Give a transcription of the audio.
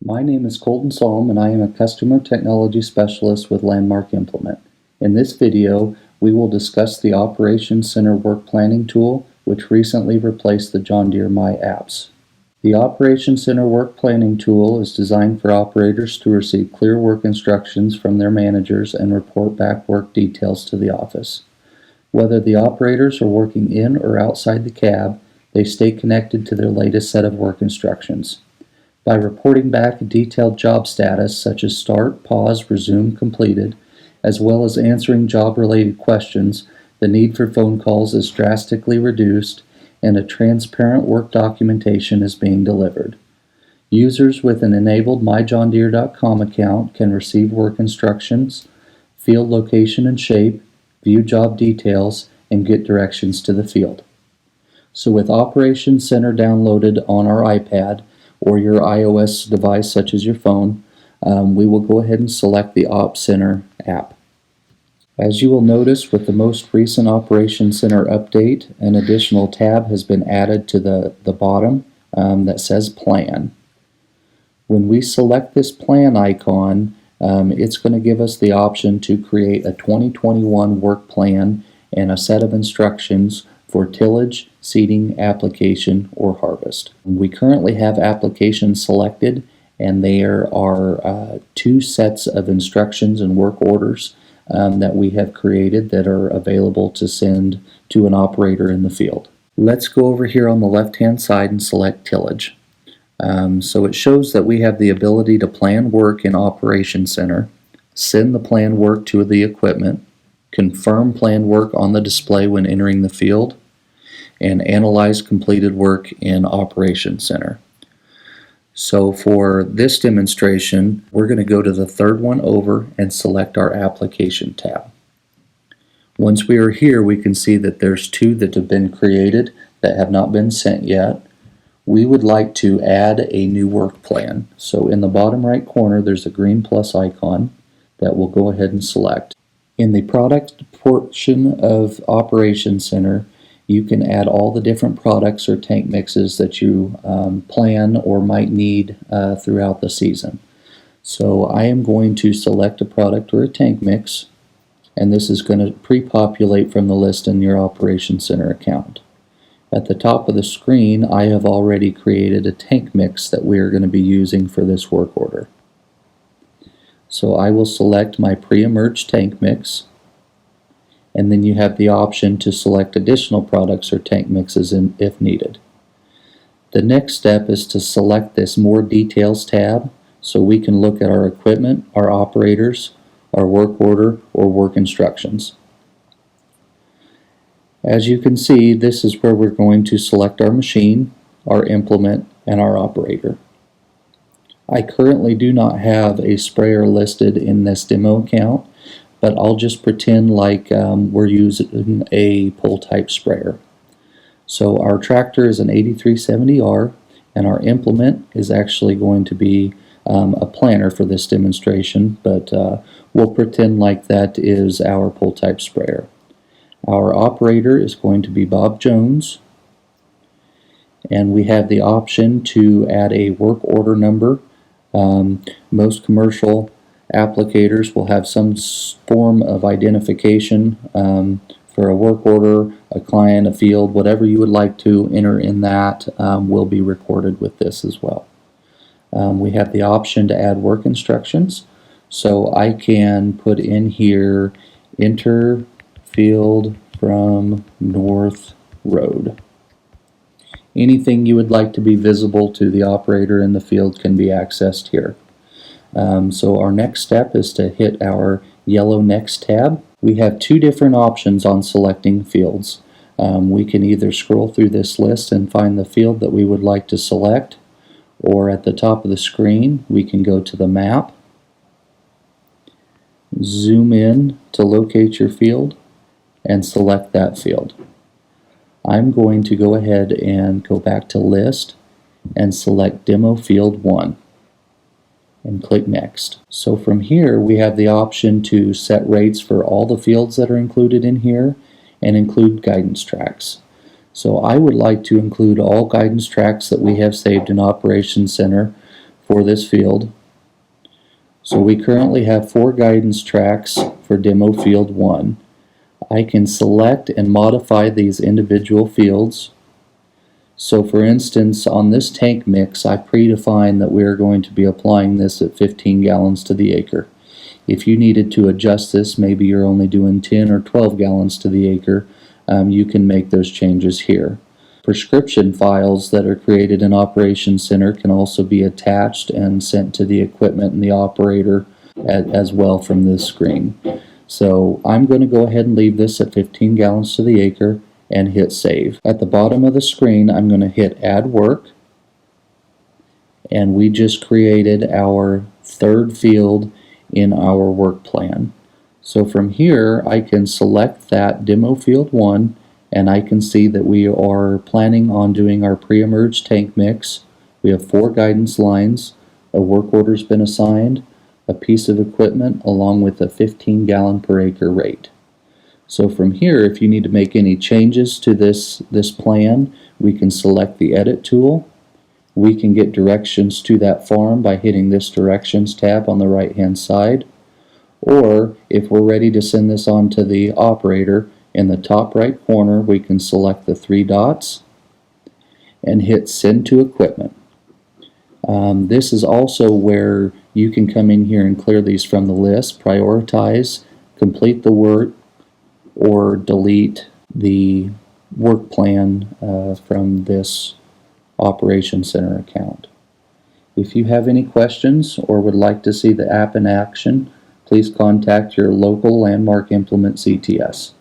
My name is Colton Salm and I am a Customer Technology Specialist with Landmark Implement. In this video, we will discuss the Operations Center Work Planning tool, which recently replaced the John Deere My Apps. The Operations Center Work Planning tool is designed for operators to receive clear work instructions from their managers and report back work details to the office. Whether the operators are working in or outside the cab, they stay connected to their latest set of work instructions. By reporting back a detailed job status such as start, pause, resume, completed, as well as answering job-related questions, the need for phone calls is drastically reduced and a transparent work documentation is being delivered. Users with an enabled myjohndeere.com account can receive work instructions, field location and shape, view job details, and get directions to the field. So with Operations Center downloaded on our iPad, or your iOS device such as your phone, we will go ahead and select the Op Center app. As you will notice, with the most recent Operations Center update, an additional tab has been added to the bottom that says Plan. When we select this Plan icon, it's going to give us the option to create a 2021 work plan and a set of instructions for tillage, seeding, application, or harvest. We currently have applications selected, and there are two sets of instructions and work orders that we have created that are available to send to an operator in the field. Let's go over here on the left-hand side and select tillage. So it shows that we have the ability to plan work in Operations Center, send the planned work to the equipment, confirm planned work on the display when entering the field, and analyze completed work in Operations Center. So for this demonstration, we're going to go to the third one over and select our Application tab. Once we are here, we can see that there's two that have been created that have not been sent yet. We would like to add a new work plan. So in the bottom right corner, there's a green plus icon that we'll go ahead and select. In the product portion of Operations Center, you can add all the different products or tank mixes that you plan or might need throughout the season. So I am going to select a product or a tank mix, and this is going to pre-populate from the list in your Operations Center account. At the top of the screen, I have already created a tank mix that we are going to be using for this work order. So I will select my pre-emerged tank mix, and then you have the option to select additional products or tank mixes if needed. The next step is to select this More Details tab so we can look at our equipment, our operators, our work order, or work instructions. As you can see, this is where we're going to select our machine, our implement, and our operator. I currently do not have a sprayer listed in this demo account, but I'll just pretend like we're using a pull type sprayer. So our tractor is an 8370R, and our implement is actually going to be a planter for this demonstration, but we'll pretend like that is our pull type sprayer. Our operator is going to be Bob Jones, and we have the option to add a work order number. Most commercial applicators will have some form of identification for a work order, a client, a field, whatever you would like to enter in that will be recorded with this as well. We have the option to add work instructions, so I can put in here enter field from North Road. Anything you would like to be visible to the operator in the field can be accessed here. So our next step is to hit our yellow Next tab. We have two different options on selecting fields. We can either scroll through this list and find the field that we would like to select, or at the top of the screen we can go to the map, zoom in to locate your field, and select that field. I'm going to go ahead and go back to List and select Demo Field 1 and click Next. So from here we have the option to set rates for all the fields that are included in here and include guidance tracks. So I would like to include all guidance tracks that we have saved in Operations Center for this field. So we currently have 4 guidance tracks for Demo Field 1. I can select and modify these individual fields. So for instance, on this tank mix, I predefine that we're going to be applying this at 15 gallons to the acre. If you needed to adjust this, maybe you're only doing 10 or 12 gallons to the acre, you can make those changes here. Prescription files that are created in Operations Center can also be attached and sent to the equipment and the operator as well from this screen. So I'm going to go ahead and leave this at 15 gallons to the acre and hit save. At the bottom of the screen, I'm going to hit add work, and we just created our 3rd field in our work plan. So from here I can select that Demo Field 1, and I can see that we are planning on doing our pre-emerge tank mix. We have 4 guidance lines, a work order's been assigned, a piece of equipment, along with a 15 gallon per acre rate. So from here, if you need to make any changes to this plan, we can select the Edit tool. We can get directions to that farm by hitting this Directions tab on the right hand side. Or if we're ready to send this on to the operator, in the top right corner we can select the 3 dots and hit Send to Equipment. This is also where you can come in here and clear these from the list, prioritize, complete the work, or delete the work plan from this Operations Center account. If you have any questions or would like to see the app in action, please contact your local Landmark Implement CTS.